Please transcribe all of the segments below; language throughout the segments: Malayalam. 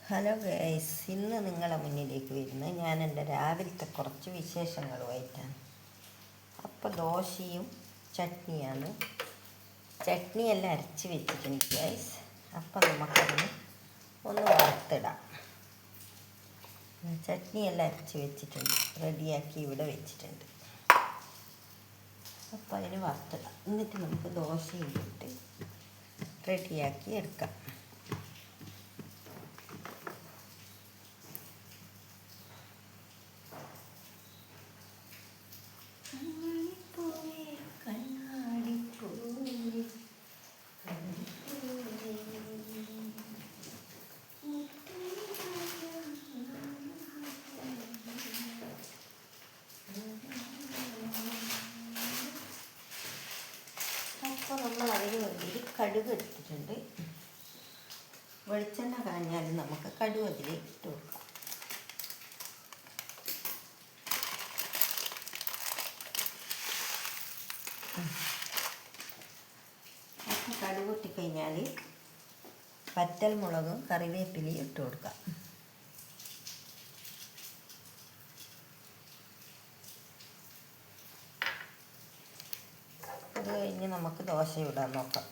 ഹലോ ഗൈസ്, ഇന്ന് നിങ്ങളെ മുന്നിലേക്ക് വരുന്നത് ഞാൻ എൻ്റെ രാവിലത്തെ കുറച്ച് വിശേഷങ്ങളുമായിട്ടാണ്. അപ്പോൾ ദോശയും ചട്നിയാണ്. ചട്നിയെല്ലാം അരച്ച് വെച്ചിട്ടുണ്ട് ഗൈസ്. അപ്പോൾ നമുക്കതിന് ഒന്ന് വറുത്തിടാം. ചട്നിയെല്ലാം അരച്ച് വെച്ചിട്ടുണ്ട്, റെഡിയാക്കി ഇവിടെ വെച്ചിട്ടുണ്ട്. അപ്പോൾ അതിന് വറുത്തിടാം. എന്നിട്ട് നമുക്ക് ദോശയും ഇട്ട് റെഡിയാക്കി എടുക്കാം. അപ്പോൾ നമ്മൾ അതിന് വേണ്ടിയിട്ട് കടുക് എടുത്തിട്ടുണ്ട്. വെളിച്ചെണ്ണ കാഞ്ഞാൽ നമുക്ക് കടുക് അതിലേക്ക് ഇട്ട് കൊടുക്കാം. അപ്പോൾ കടുക് ഇട്ടിക്കഴിഞ്ഞാൽ വറ്റൽ മുളകും കറിവേപ്പിലയും ഇട്ട് കൊടുക്കാം. അത് കഴിഞ്ഞ് നമുക്ക് ദോശ ഇടാൻ നോക്കാം.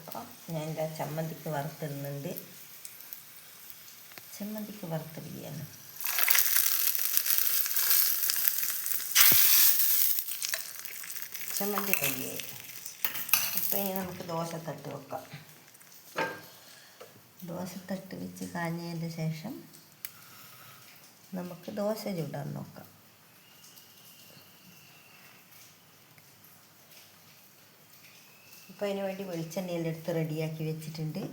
അപ്പം ഞാൻ എൻ്റെ ചമ്മന്തിക്ക് വറുത്തിടുന്നുണ്ട്. ചമ്മന്തിക്ക് വറുത്തിടുകയാണ്. ചമ്മന്തി റെഡിയായി. അപ്പോൾ ഇനി നമുക്ക് ദോശത്തട്ട് വെക്കാം. ദോശത്തട്ട് വെച്ച് കാഞ്ഞതിൻ്റെ ശേഷം നമുക്ക് ദോശ ചുടാൻ നോക്കാം. അപ്പോൾ അതിന് വേണ്ടി വെളിച്ചെണ്ണയെല്ലാം എടുത്ത് റെഡിയാക്കി വെച്ചിട്ടുണ്ട്.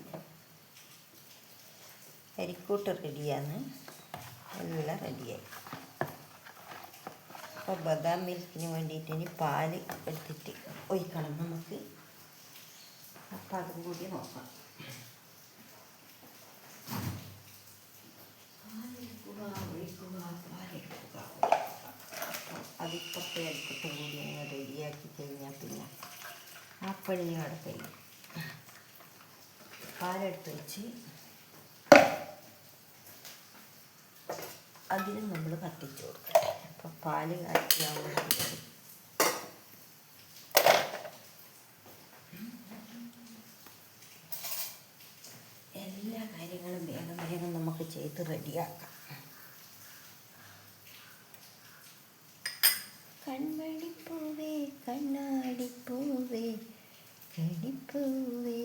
അരിക്കൂട്ട് റെഡിയാണ്, എല്ലാം റെഡിയായി. അപ്പോൾ ബദാം മിൽക്കിന് വേണ്ടിയിട്ട് ഇനി പാല് എടുത്തിട്ട് ഒഴിക്കണം നമുക്ക്. അപ്പം അതും കൂടി നോക്കാം. പാലെടുക്കുക. അതിപ്പത്തെ അരിക്കട്ടും കൂടി ഒന്ന് റെഡിയാക്കി കഴിഞ്ഞാൽ പിന്നെ ആ പണി അവിടെ കഴിയും. പാലെടുത്ത് വെച്ച് അതിന് നമ്മൾ കത്തിച്ച് കൊടുക്കട്ടെ. അപ്പം പാല് കാച്ചിയാവുമ്പോൾ എല്ലാ കാര്യങ്ങളും വേഗം വേഗം നമുക്ക് ചെയ്ത് റെഡിയാക്കാം. കൺമണിപ്പൂവേ കണ്ണാടിപ്പൂവേ കടിപ്പൂവേ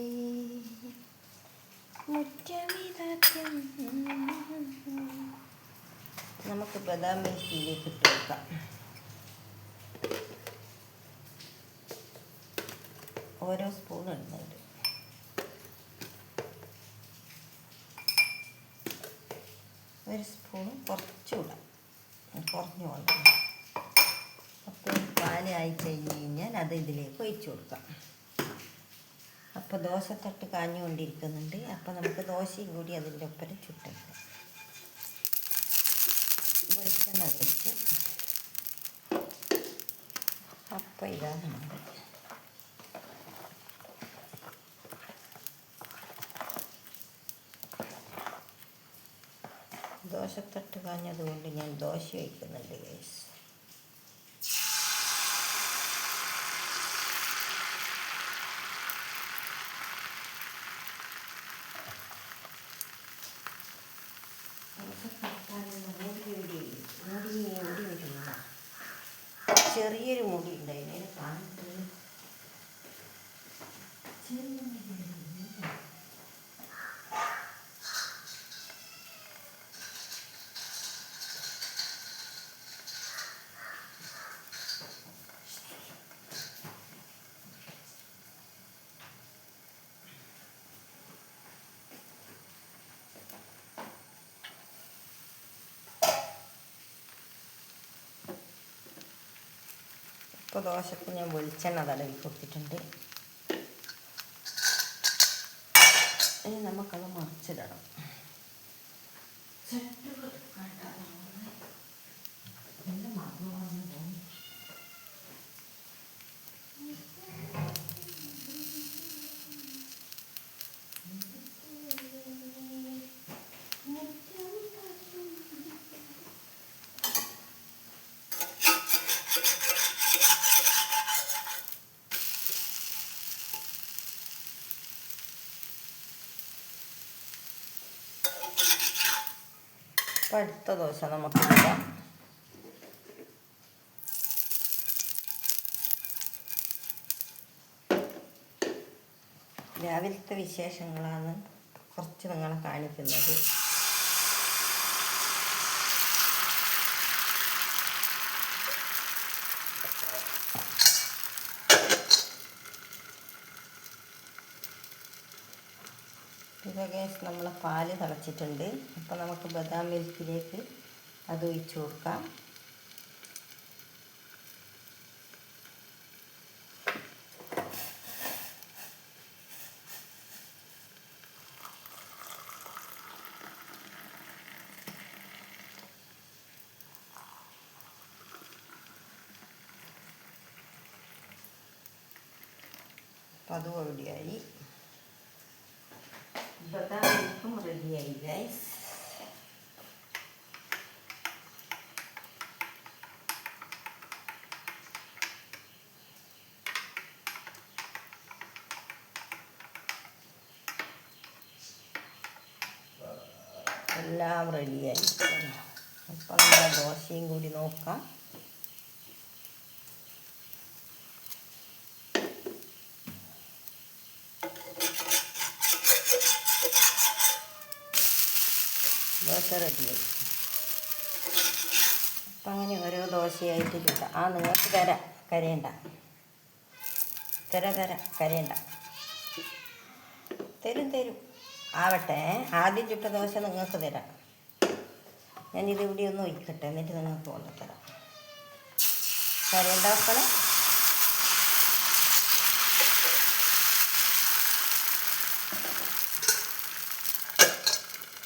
മുറ്റമിതാക്കം. നമുക്ക് ബദാം മിൽക്കിലേക്ക് ഇട്ട് വെക്കാം. ഓരോ സ്പൂൺ ഇടുന്നുണ്ട്. ഒരു സ്പൂൺ കുറച്ചുകൂടാം, കുറഞ്ഞു കൊണ്ടാണ്. അപ്പോൾ പാലായി കഴിഞ്ഞ് കഴിഞ്ഞാൽ അത് ഇതിലേക്ക് ഒഴിച്ചു കൊടുക്കാം. അപ്പോൾ ദോശത്തട്ട് കാഞ്ഞുകൊണ്ടിരിക്കുന്നുണ്ട്. അപ്പോൾ നമുക്ക് ദോശയും കൂടി അതിൻ്റെ ഒപ്പം ചുട്ടെടുക്കാം. വെളിച്ചെണ്ണ വെച്ച് അപ്പം ഇതാണ് നമ്മുടെ ദോശത്തട്ട് കാഞ്ഞതുകൊണ്ട് ഞാൻ ദോശ വയ്ക്കുന്നുണ്ട് ഗൈസ്. മുടി വരുന്ന ചെറിയൊരു മുടി ഉണ്ടായിരുന്നു, അതിനെ കാണിട്ട് ഇപ്പോൾ ദോശക്ക് ഞാൻ വെളിച്ചെണ്ണ തടവി കൊടുത്തിട്ടുണ്ട്. ഇനി നമുക്കത് മറിച്ചിടണം. ചട്ടുകൾ കണ്ടാൽ അപ്പം അടുത്ത ദോശ നമുക്ക് ഇടാം. രാവിലത്തെ വിശേഷങ്ങളാണ് കുറച്ച് നിങ്ങളെ കാണിക്കുന്നത്. ഇതൊക്കെ നമ്മളെ പാല് തിളച്ചിട്ടുണ്ട്. അപ്പോൾ നമുക്ക് ബദാം മിൽക്കിലേക്ക് അത് ഒഴിച്ച് കൊടുക്കാം. അപ്പോൾ അതും റെഡിയായി. ബദാം മിൽക്കും റെഡിയായി ഗൈസ്. എല്ലാം റെഡിയായി. അപ്പം നമ്മുടെ ദോശയും കൂടി നോക്കാം. ദോശ റെഡിയായി. അപ്പം അങ്ങനെ ഓരോ ദോശയായിട്ട് ചുട്ടാം. നിങ്ങൾക്ക് കരയണ്ട, കരയണ്ട. തരും ആവട്ടെ. ആദ്യം ചുട്ട ദോശ നിങ്ങൾക്ക് തരാം. ഞാനിത് ഇവിടെ ഒന്ന് ഒഴിക്കട്ടെ, എന്നിട്ട് നിങ്ങൾക്ക് കൊണ്ടുതരാം. കരയണ്ട മക്കളെ.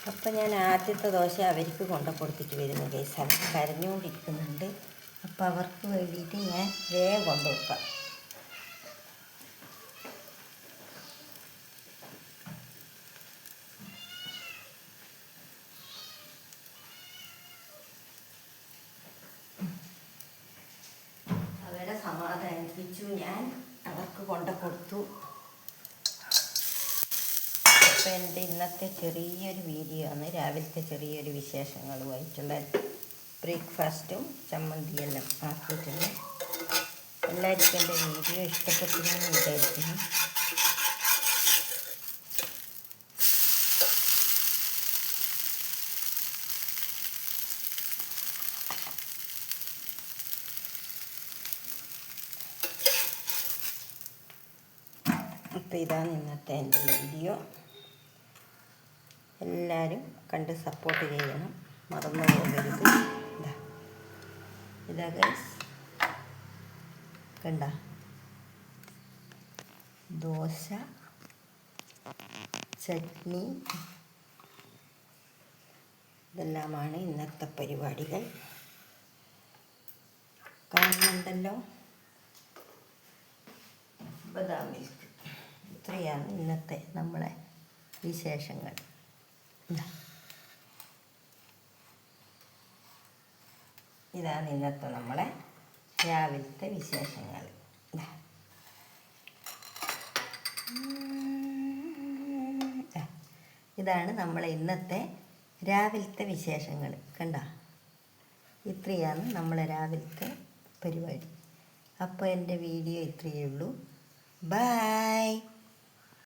അപ്പം ഞാൻ ആദ്യത്തെ ദോശ അവർക്ക് കൊണ്ടു കൊടുത്തിട്ട് വരുന്നു ഗൈസ്. അവർ കരഞ്ഞുകൊണ്ടിരിക്കുന്നുണ്ട്. അപ്പം അവർക്ക് വേണ്ടിയിട്ട് ഞാൻ വേഗം കൊണ്ടുവെക്കാം. അവരെ സമാധാനിപ്പിച്ചു ഞാൻ. അവർക്ക് കൊണ്ടു കൊടുത്തു. അപ്പോൾ എൻ്റെ ഇന്നത്തെ ചെറിയൊരു വീഡിയോ ആണ്. രാവിലത്തെ ചെറിയൊരു വിശേഷങ്ങളുമായിട്ടുള്ള ബ്രേക്ക്ഫാസ്റ്റും ചമ്മന്തിയെല്ലാം ആക്കിയിട്ടുണ്ട്. എല്ലാവർക്കും എൻ്റെ വീഡിയോ ഇഷ്ടപ്പെട്ടെന്ന് വിചാരിക്കുന്നു. അപ്പോൾ ഇതാണ് ഇന്നത്തെ എൻ്റെ വീഡിയോ. എല്ലാവരും കണ്ട് സപ്പോർട്ട് ചെയ്യണം, മറന്നു പോകരുത്. ഇതാ ഗൈസ്, കണ്ട ദോശ, ചട്നി, ഇതെല്ലാമാണ് ഇന്നത്തെ പരിപാടികൾ. കാണുന്നുണ്ടല്ലോ. ബദാം മിൽക്ക്. ഇത്രയാണ് ഇന്നത്തെ നമ്മളെ വിശേഷങ്ങൾ. ഇതാണ് ഇന്നത്തെ നമ്മളെ രാവിലത്തെ വിശേഷങ്ങൾ. ഇതാണ് നമ്മളെ ഇന്നത്തെ രാവിലത്തെ വിശേഷങ്ങൾ. കണ്ട, ഇത്രയാണ് നമ്മളെ രാവിലത്തെ പരിപാടി. അപ്പോൾ എൻ്റെ വീഡിയോ ഇത്രയേ ഉള്ളൂ. ബൈ.